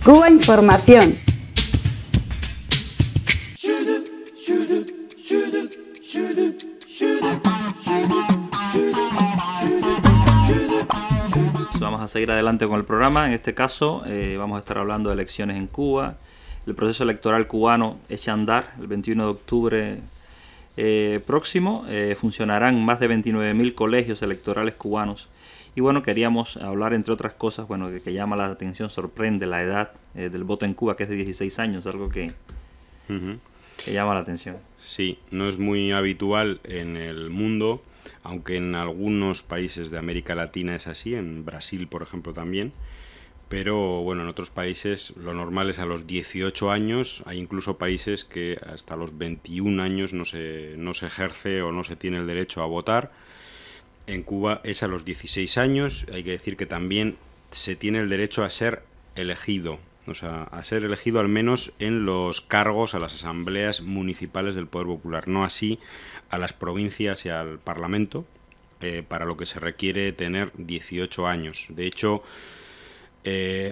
Cuba Información. Vamos a seguir adelante con el programa. En este caso vamos a estar hablando de elecciones en Cuba. El proceso electoral cubano echa a andar el 21 de octubre próximo. Funcionarán más de 29.000 colegios electorales cubanos. Y bueno, queríamos hablar, entre otras cosas, bueno, que llama la atención, sorprende la edad del voto en Cuba, que es de 16 años, algo que llama la atención. Sí, no es muy habitual en el mundo, aunque en algunos países de América Latina es así, en Brasil, por ejemplo, también. Pero bueno, en otros países lo normal es a los 18 años. Hay incluso países que hasta los 21 años no se ejerce o no se tiene el derecho a votar. En Cuba es a los 16 años. Hay que decir que también se tiene el derecho a ser elegido, o sea, a ser elegido al menos en los cargos a las asambleas municipales del Poder Popular, no así a las provincias y al Parlamento, para lo que se requiere tener 18 años. De hecho,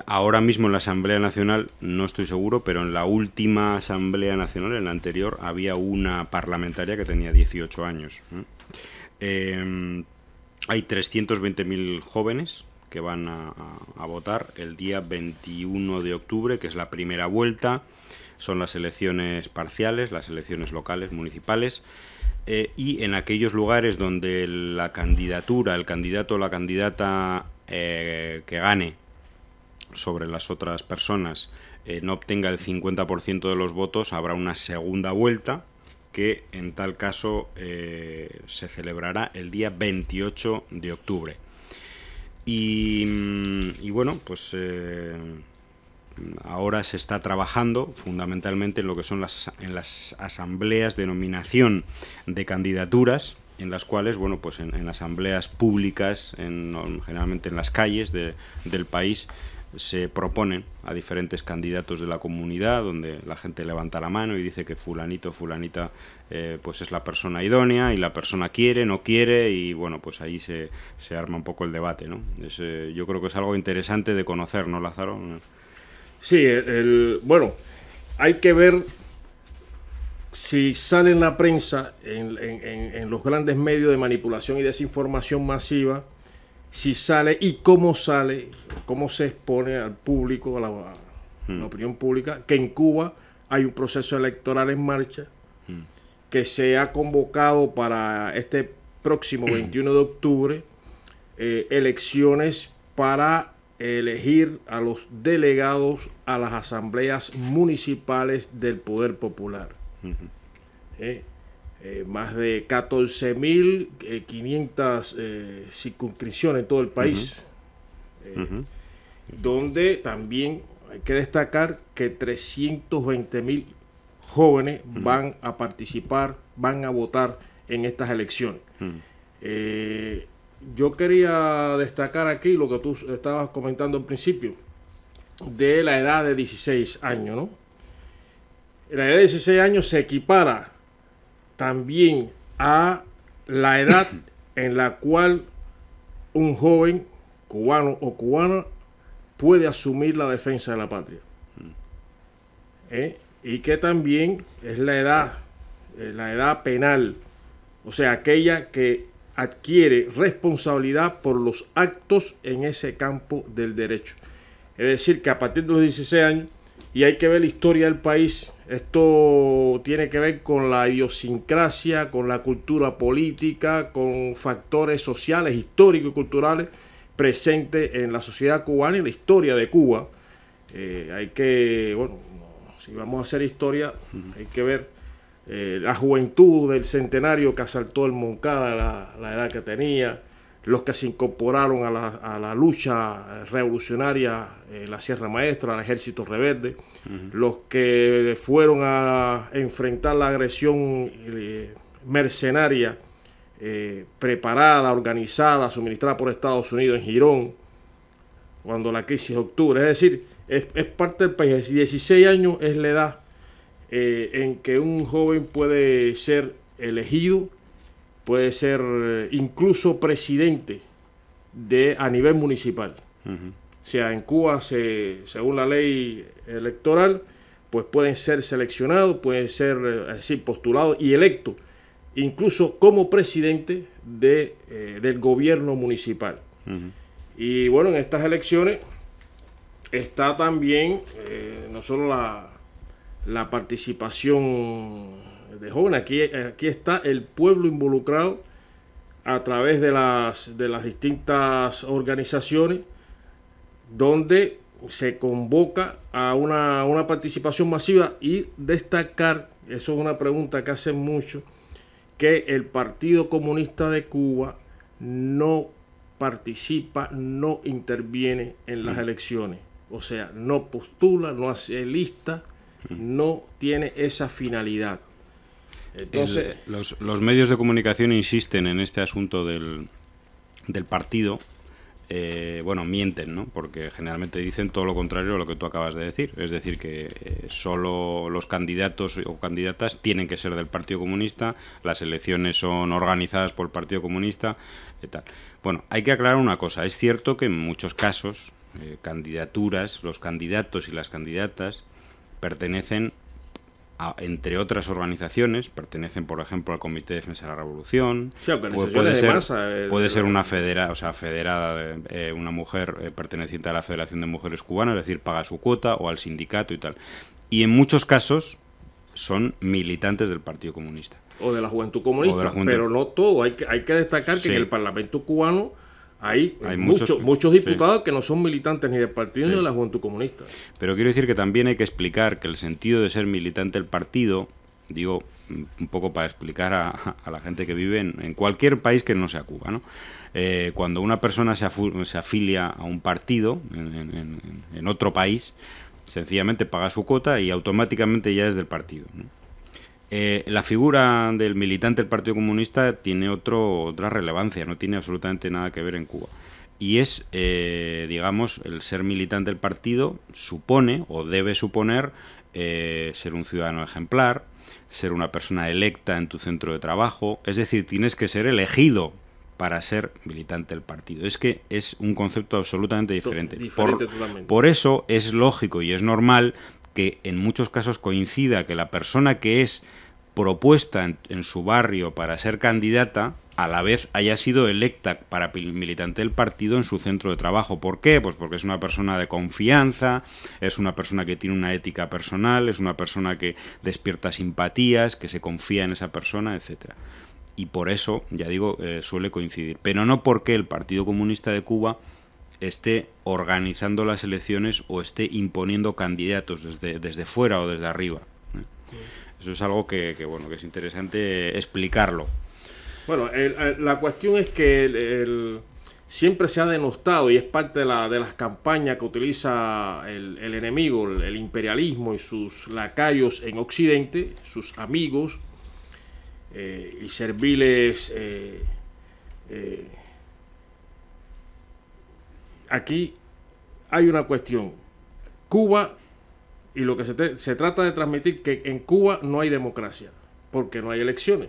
ahora mismo en la Asamblea Nacional, no estoy seguro, pero en la última Asamblea Nacional, en la anterior, había una parlamentaria que tenía 18 años. Hay 320.000 jóvenes que van a votar el día 21 de octubre, que es la primera vuelta. Son las elecciones parciales, las elecciones locales, municipales. Y en aquellos lugares donde la candidatura, el candidato o la candidata que gane sobre las otras personas no obtenga el 50% de los votos, habrá una segunda vuelta que en tal caso se celebrará el día 28 de octubre. Y bueno, pues ahora se está trabajando fundamentalmente en lo que son en las asambleas de nominación de candidaturas, en las cuales, bueno, pues en asambleas públicas, generalmente en las calles del país, se proponen a diferentes candidatos de la comunidad, donde la gente levanta la mano y dice que fulanito, fulanita, pues es la persona idónea, y la persona quiere, no quiere, y bueno, pues ahí se arma un poco el debate, ¿no? Yo creo que es algo interesante de conocer, ¿no, Lázaro? Sí, bueno, hay que ver si sale en la prensa, en los grandes medios de manipulación y desinformación masiva, si sale y cómo sale, cómo se expone al público, a la opinión pública, que en Cuba hay un proceso electoral en marcha, que se ha convocado para este próximo 21 de octubre, elecciones para elegir a los delegados a las asambleas municipales del Poder Popular. Más de 14.500 circunscripciones en todo el país, donde también hay que destacar que 320.000 jóvenes van a participar, van a votar en estas elecciones. Yo quería destacar aquí lo que tú estabas comentando al principio, de la edad de 16 años, ¿no? La edad de 16 años se equipara también a la edad en la cual un joven cubano o cubana puede asumir la defensa de la patria. Y que también es la edad penal, o sea, aquella que adquiere responsabilidad por los actos en ese campo del derecho. Es decir, que a partir de los 16 años, y hay que ver la historia del país, esto tiene que ver con la idiosincrasia, con la cultura política, con factores sociales, históricos y culturales presentes en la sociedad cubana y en la historia de Cuba. Hay que, bueno, si vamos a hacer historia, hay que ver la juventud del centenario que asaltó el Moncada, la edad que tenía, los que se incorporaron a la lucha revolucionaria en la Sierra Maestra, al Ejército Rebelde, los que fueron a enfrentar la agresión mercenaria preparada, organizada, suministrada por Estados Unidos en Girón, cuando la crisis de octubre. Es decir, es parte del país. 16 años es la edad en que un joven puede ser elegido, puede ser incluso presidente a nivel municipal. sea, en Cuba, según la ley electoral, pues pueden ser seleccionados, pueden ser postulados y electos, incluso como presidente del gobierno municipal. Y bueno, en estas elecciones está también no solo la participación de jóvenes, aquí está el pueblo involucrado a través de las distintas organizaciones, donde se convoca a una participación masiva, y destacar, eso es una pregunta que hacen mucho, que el Partido Comunista de Cuba no participa, no interviene en las elecciones, o sea, no postula, no hace lista, no tiene esa finalidad. Entonces, los medios de comunicación insisten en este asunto del partido. Bueno, mienten, ¿no? Porque generalmente dicen todo lo contrario a lo que tú acabas de decir. Es decir, que solo los candidatos o candidatas tienen que ser del Partido Comunista, las elecciones son organizadas por el Partido Comunista y tal. Bueno, hay que aclarar una cosa. Es cierto que en muchos casos, candidaturas, los candidatos y las candidatas pertenecen entre otras organizaciones, pertenecen, por ejemplo, al Comité de Defensa de la Revolución. Sí, organizaciones de masa. Puede ser una federada, una mujer perteneciente a la Federación de Mujeres Cubanas, es decir, paga su cuota, o al sindicato y tal. Y en muchos casos son militantes del Partido Comunista. O de la Juventud Comunista, pero no todo. Hay que destacar que en el Parlamento cubano hay muchos diputados que no son militantes ni del partido ni de la Juventud Comunista. Pero quiero decir que también hay que explicar que el sentido de ser militante del partido, digo, un poco para explicar a la gente que vive en cualquier país que no sea Cuba, ¿no? Cuando una persona se afilia a un partido en otro país, sencillamente paga su cuota y automáticamente ya es del partido, ¿no? La figura del militante del Partido Comunista tiene otra relevancia, no tiene absolutamente nada que ver en Cuba. Y es, digamos, el ser militante del partido supone o debe suponer ser un ciudadano ejemplar, ser una persona electa en tu centro de trabajo, es decir, tienes que ser elegido para ser militante del partido. Es que es un concepto absolutamente diferente. Por eso es lógico y es normal que en muchos casos coincida que la persona que es propuesta en su barrio para ser candidata, a la vez haya sido electa para militante del partido en su centro de trabajo. ¿Por qué? Pues porque es una persona de confianza, es una persona que tiene una ética personal, es una persona que despierta simpatías, que se confía en esa persona, etcétera. Y por eso, ya digo, suele coincidir. Pero no porque el Partido Comunista de Cuba esté organizando las elecciones o esté imponiendo candidatos desde fuera o desde arriba. Eso es algo que es interesante explicarlo. Bueno, la cuestión es que siempre se ha denostado, y es parte de las campañas que utiliza el enemigo, el imperialismo y sus lacayos en Occidente, sus amigos y serviles. Aquí hay una cuestión. Cuba, y lo que se trata de transmitir, que en Cuba no hay democracia, porque no hay elecciones.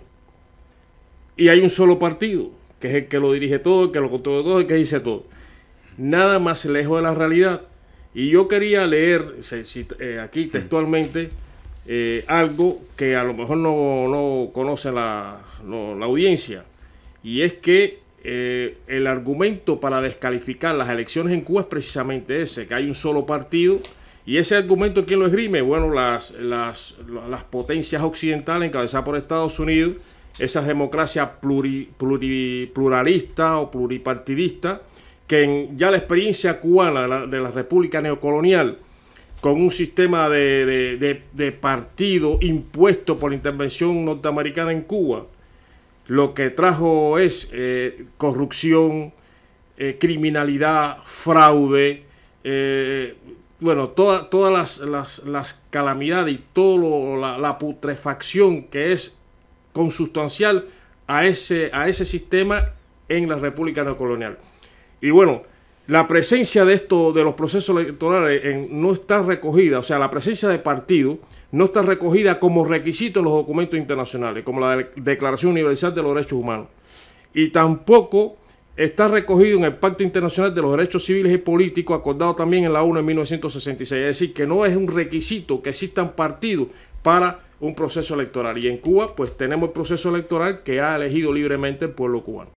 Y hay un solo partido, que es el que lo dirige todo, el que lo controla todo, el que dice todo. Nada más lejos de la realidad. Y yo quería leer aquí textualmente algo que a lo mejor no conoce la audiencia. Y es que el argumento para descalificar las elecciones en Cuba es precisamente ese, que hay un solo partido. Y ese argumento, ¿quién lo esgrime? Bueno, las potencias occidentales encabezadas por Estados Unidos, esas democracias pluralistas o pluripartidistas, que ya la experiencia cubana de la República neocolonial, con un sistema de partido impuesto por la intervención norteamericana en Cuba, lo que trajo es corrupción, criminalidad, fraude, todas las calamidades y toda la putrefacción que es consustancial a ese sistema en la República neocolonial. Y bueno, la presencia de los procesos electorales no está recogida, o sea, la presencia de partidos no está recogida como requisito en los documentos internacionales, como la Declaración Universal de los Derechos Humanos. Y tampoco está recogido en el Pacto Internacional de los Derechos Civiles y Políticos, acordado también en la ONU en 1966. Es decir, que no es un requisito que existan partidos para un proceso electoral. Y en Cuba, pues tenemos el proceso electoral que ha elegido libremente el pueblo cubano.